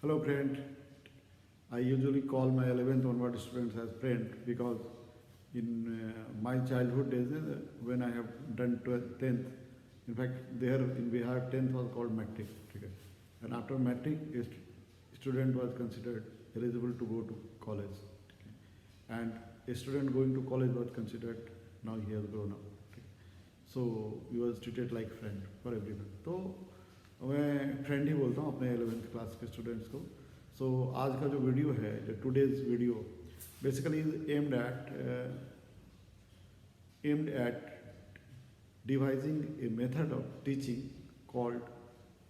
Hello friend, I usually call my 11th onward students as friend because in my childhood days when I have done 12th, 10th, in fact there in Bihar 10th was called matric, okay? And after matric student was considered eligible to go to college, okay? And a student going to college was considered now he has grown up, okay? So he was treated like friend for everyone. So मैं friend ही बोलता हूँ अपने 11th class के students को. सो आज का जो video है, जो today's video basically is aimed at devising a method of teaching called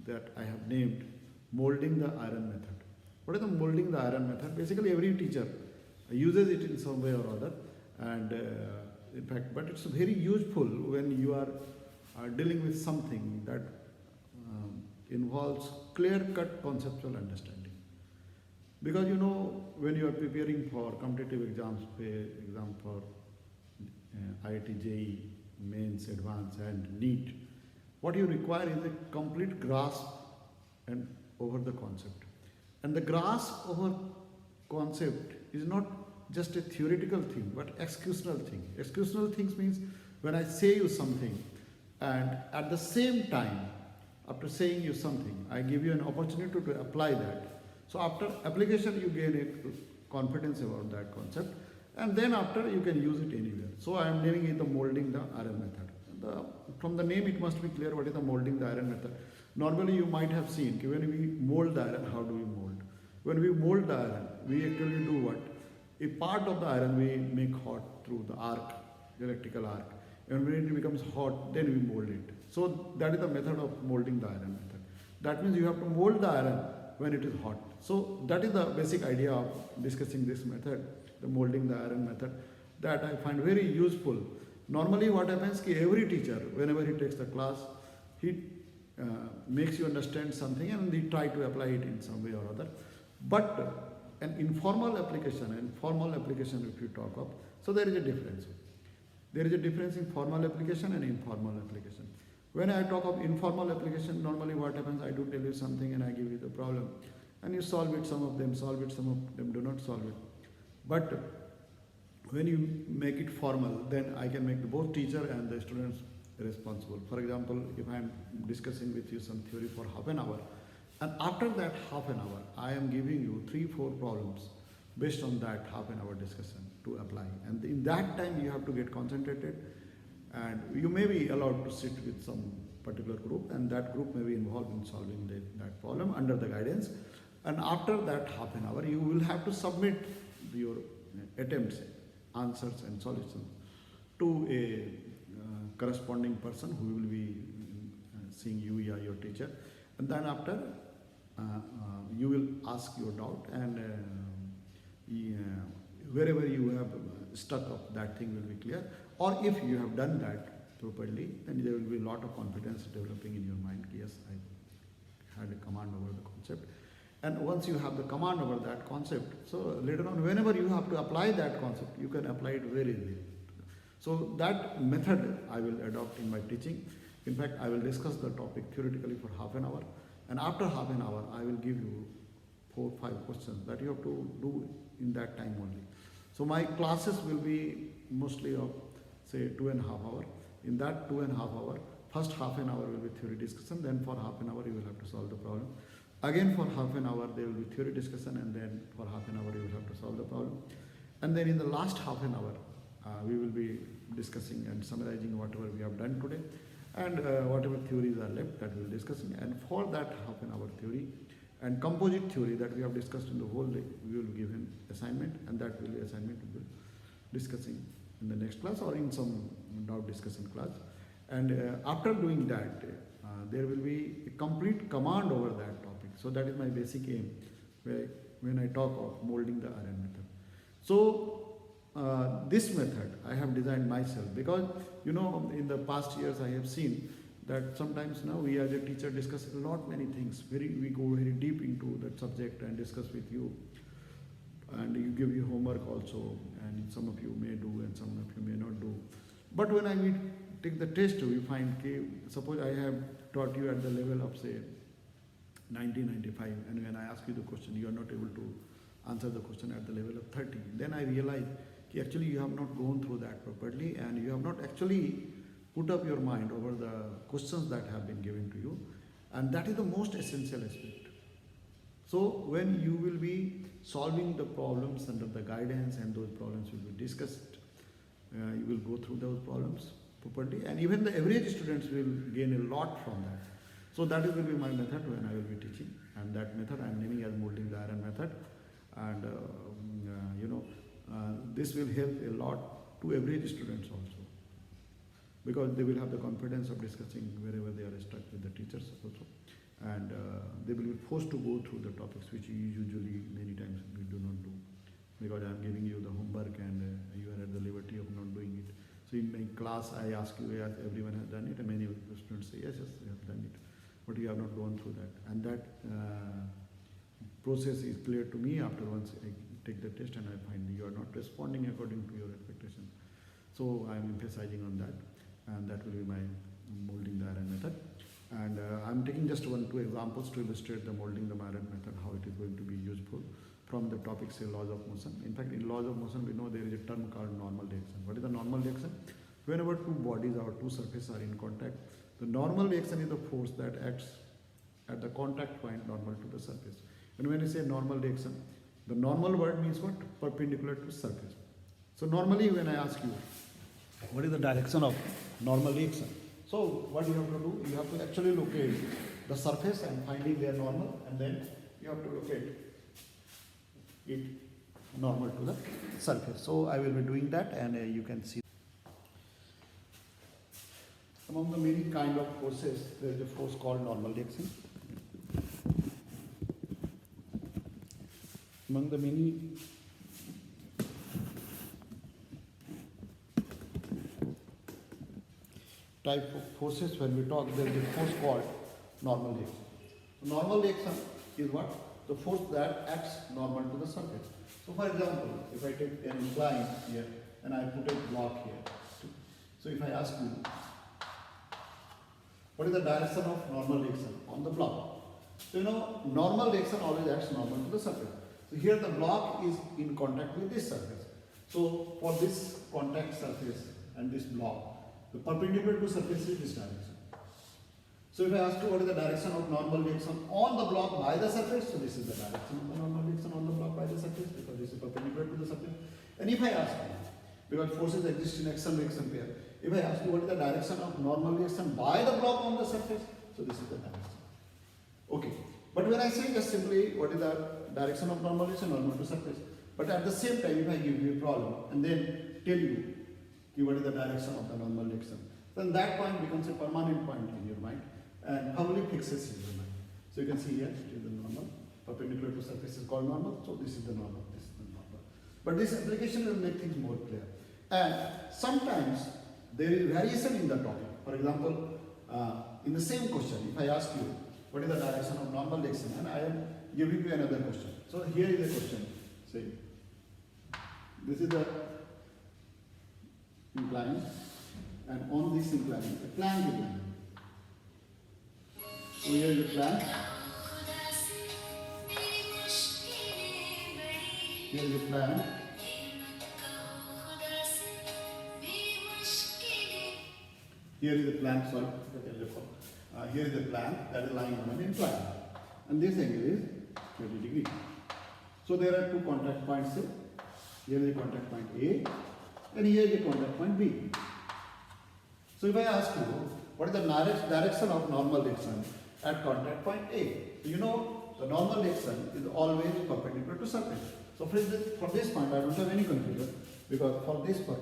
that I have named molding the iron method. What is the molding the iron method? Basically every teacher uses it in some way or other, and in fact, but it's very useful when you are dealing with something that involves clear-cut conceptual understanding. Because you know, when you are preparing for competitive exams, exam for IIT, JEE, Mains, Advanced and NEET, what you require is a complete grasp and over the concept. And the grasp over concept is not just a theoretical thing, but executional thing. Executional things means when I say you something and at the same time, after saying you something, I give you an opportunity to apply that. So after application, you gain a confidence about that concept, and then after you can use it anywhere. So I am naming it the molding the iron method. From the name, it must be clear what is the molding the iron method. Normally, you might have seen when we mold the iron, how do we mold? When we mold the iron, we actually do what? A part of the iron we make hot through the arc, electrical arc. And when it becomes hot, then we mold it. So that is the method of molding the iron method. That means you have to mold the iron when it is hot. So that is the basic idea of discussing this method, the molding the iron method, that I find very useful. Normally what happens is every teacher, whenever he takes the class, he makes you understand something and he try to apply it in some way or other. But an informal application and formal application if you talk of, so there is a difference. There is a difference in formal application and informal application. When I talk of informal application, normally what happens, I do tell you something and I give you the problem. And you solve it, some of them solve it, some of them do not solve it. But when you make it formal, then I can make both teacher and the students responsible. For example, if I am discussing with you some theory for half an hour, and after that half an hour, I am giving you 3-4 problems based on that half an hour discussion to apply. And in that time, you have to get concentrated, and you may be allowed to sit with some particular group, and that group may be involved in solving that problem under the guidance. And after that half an hour, you will have to submit your attempts, answers and solutions to a corresponding person who will be seeing you, your teacher. And then after, you will ask your doubt, and wherever you have stuck up, that thing will be clear. Or if you have done that properly, then there will be a lot of confidence developing in your mind. Yes, I had a command over the concept. And once you have the command over that concept, so later on, whenever you have to apply that concept, you can apply it very easily. So that method I will adopt in my teaching. In fact, I will discuss the topic theoretically for half an hour. And after half an hour, I will give you 4-5 questions that you have to do in that time only. So my classes will be mostly of say 2.5 hours. In that 2.5 hours, first half an hour will be theory discussion, then for half an hour you will have to solve the problem. Again for half an hour there will be theory discussion, and then for half an hour you will have to solve the problem. And then in the last half an hour, we will be discussing and summarizing whatever we have done today, and whatever theories are left that we will be discussing. And for that half an hour theory and composite theory that we have discussed in the whole day, we will give an assignment, and that will be assignment we will be discussing in the next class or in some doubt discussion class. And after doing that, there will be a complete command over that topic. So that is my basic aim when I talk of molding the iron method. So this method I have designed myself, because you know in the past years I have seen that sometimes now we as a teacher discuss a lot many things. We go very deep into that subject and discuss with you, and you give you homework also, and some of you may do and some of you may not do. But when I take the test, we find, suppose I have taught you at the level of say 1995, and when I ask you the question, you are not able to answer the question at the level of 30. Then I realize that actually you have not gone through that properly, and you have not actually put up your mind over the questions that have been given to you, and that is the most essential aspect. So when you will be solving the problems under the guidance, and those problems will be discussed, you will go through those problems properly, and even the average students will gain a lot from that. So that will be my method when I will be teaching, and that method I am naming as molding the iron method, and this will help a lot to average students also, because they will have the confidence of discussing wherever they are stuck with the teachers also, and they will be forced to go through the topics which usually many times we do not do, because I am giving you the homework and you are at the liberty of not doing it. So in my class I ask you, yes, everyone has done it, and many of the students say yes, they have done it, but you have not gone through that, and that process is clear to me after once I take the test and I find you are not responding according to your expectation. So I am emphasizing on that, and that will be my molding the iron method. And I am taking just two examples to illustrate the molding the iron method, how it is going to be useful from the topic, say, laws of motion. In fact, in laws of motion we know there is a term called normal reaction. What is the normal reaction? Whenever two bodies or two surfaces are in contact, the normal reaction is the force that acts at the contact point normal to the surface. And when you say normal reaction, the normal word means what? Perpendicular to surface. So normally when I ask you, what is the direction of normal reaction? So what you have to do, you have to actually locate the surface and finding their normal, and then you have to locate it normal to the surface. So I will be doing that, and you can see. Among the many kind of forces, there is a force called normal reaction. Among the many type of forces, when we talk, there is a force called normal reaction. So normal reaction is what? The force that acts normal to the surface. So for example, if I take an incline here and I put a block here. So if I ask you, what is the direction of normal reaction on the block? So normal reaction always acts normal to the surface. So here the block is in contact with this surface. So for this contact surface and this block, the perpendicular to surface is this direction. So if I ask you what is the direction of normal reaction on the block by the surface, so this is the direction of the normal reaction on the block by the surface, because this is perpendicular to the surface. And if I ask you, because forces exist in action reaction pair, if I ask you what is the direction of normal reaction by the block on the surface, so this is the direction. Okay. But when I say just simply what is the direction of normal reaction normal to surface, but at the same time if I give you a problem and then tell you what is the direction of the normal reaction, then that point becomes a permanent point in your mind and firmly fixes in your mind. So you can see here it is the normal, perpendicular to surface is called normal, so this is the normal, this is the normal. But this application will make things more clear. And sometimes there is variation in the topic. For example, in the same question, if I ask you what is the direction of normal reaction, and I am giving you another question. So here is a question. Say, this is the incline, and on this incline, a plank is lying. So here is a plank. Here is a plank. Here is the plank, sorry, here is the plank that is lying on an incline, and this angle is 30 degrees. So there are two contact points here. Here is the contact point A, and here is the contact point B. So if I ask you what is the direction of normal reaction at contact point A, so the normal reaction is always perpendicular to surface. So for this point I don't have any confusion, because for this point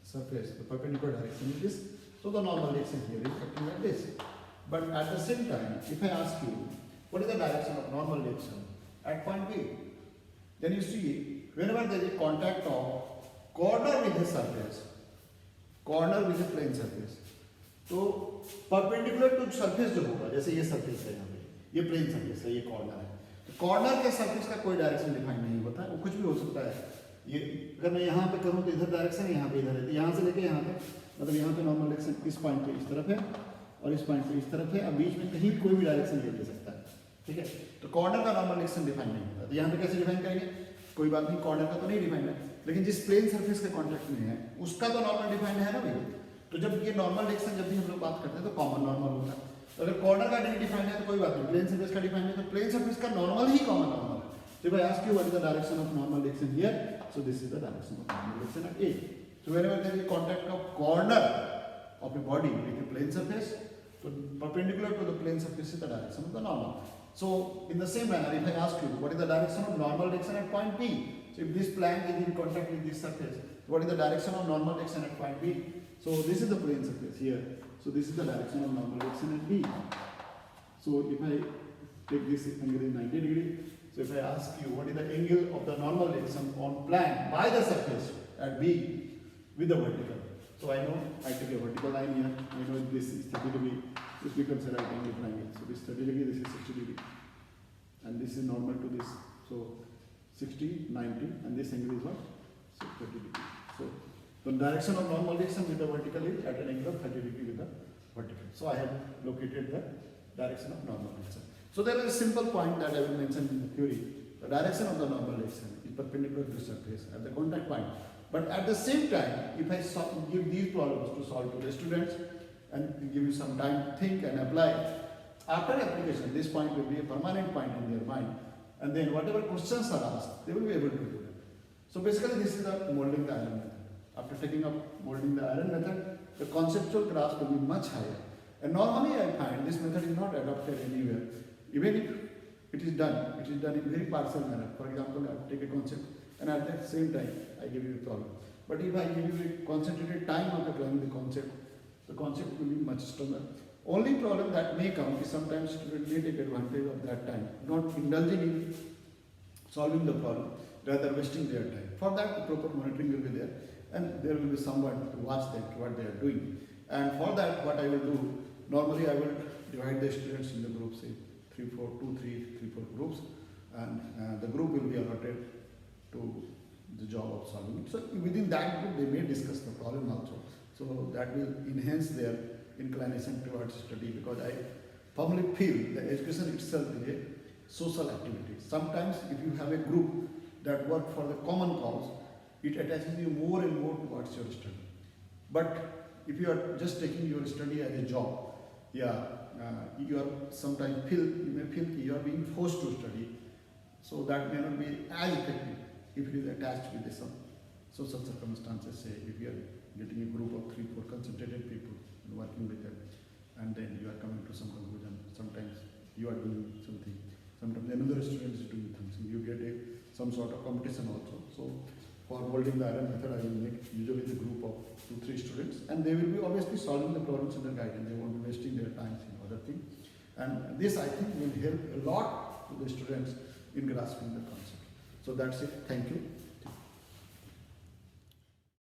surface the perpendicular direction is this. So the normal reaction here is acting like this. But at the same time, if I ask you what is the direction of normal reaction at point B, then you see whenever there is a contact of corner with the surface, corner with the plane surface, तो perpendicular to surface जो होगा, जैसे ये surface है यहाँ पे, ये plane surface है, ये corner है, तो corner के surface का कोई direction define नहीं होता है, वो कुछ भी हो सकता है. ये अगर मैं यहाँ पे करूँ तो इधर डायरेक्शन, यहाँ पे इधर है, यहाँ से लेके यहाँ पे, मतलब यहाँ पे नॉर्मल डायरेक्शन इस पॉइंट पे इस तरफ है और इस पॉइंट पे इस तरफ है, अब बीच में कहीं कोई भी डायरेक्शन ले सकता है. ठीक है। तो कॉर्नर का नॉर्मल डिरेक्शन डिफाइन नहीं होता, तो यहाँ पे कैसे डिफाइन करेंगे, कोई बात नहीं, कॉर्नर का तो नहीं डिफाइन है, लेकिन जिस प्लेन सरफेस के कॉन्टेक्ट में है उसका तो नॉर्मल डिफाइन है ना भैया। तो जब ये नॉर्मल डिरेक्शन जब भी हम लोग बात करते हैं तो कॉमन नॉर्मल होता है। तो अगर कॉर्नर का नहीं डिफाइन है तो कोई बात नहीं, प्लेन सरफेस का डिफाइन है तो प्लेन सरफेस का नॉर्मल ही कॉमन नॉर्मल है। So if I ask you what is the direction of normal direction here, so this is the direction of normal direction at A. So whenever there is contact of corner of a body with a plane surface, so perpendicular to the plane surface is the direction of the normal. So in the same manner, if I ask you what is the direction of normal direction at point B, so if this plank is in contact with this surface, what is the direction of normal direction at point B? So this is the plane surface here. So this is the direction of normal direction at B. So if I take this angle is 90 degree. So if I ask you what is the angle of the normal direction on plan by the surface at B with the vertical. So I know I take a vertical line here. I know this is 30 degree. This becomes a right angle triangle. So this 30 degree, this is 60 degree. And this is normal to this. So 60, 90, and this angle is what? So 30 degree. So the direction of normal direction with the vertical is at an angle of 30 degree with the vertical. So I have located the direction of normal direction. So there is a simple point that I will mention in the theory. The direction of the normal direction is perpendicular to the surface at the contact point. But at the same time, if I give these problems to solve to the students and give you some time to think and apply, after application, this point will be a permanent point in their mind. And then whatever questions are asked, they will be able to do that. So basically this is the molding the iron method. After taking up molding the iron method, the conceptual grasp will be much higher. And normally I find this method is not adopted anywhere. Even if it is done in very partial manner. For example, I take a concept and at that same time I give you a problem. But if I give you a concentrated time of applying the concept will be much stronger. Only problem that may come is sometimes students may take advantage of that time, not indulging in solving the problem, rather wasting their time. For that, proper monitoring will be there, and there will be someone to watch them, what they are doing. And for that, what I will do, normally I will divide the students in the groups, say 3, 4 groups, and the group will be allotted to the job of solving it. So within that group, they may discuss the problem also. So that will enhance their inclination towards study, because I firmly feel that education itself is a social activity. Sometimes if you have a group that work for the common cause, it attaches you more and more towards your study. But if you are just taking your study as a job, you are sometimes you may feel you are being forced to study, so that may not be as effective if it is attached with some social circumstances. Say if you are getting a group of 3, 4 concentrated people and working with them, and then you are coming to some conclusion. Sometimes you are doing something, sometimes another student is doing something. You get some sort of competition also. So for molding the iron method, I will make usually the group of 2, 3 students, and they will be obviously solving the problems under guidance. They won't be wasting their time in other things. And this, I think, will help a lot to the students in grasping the concept. So that's it. Thank you.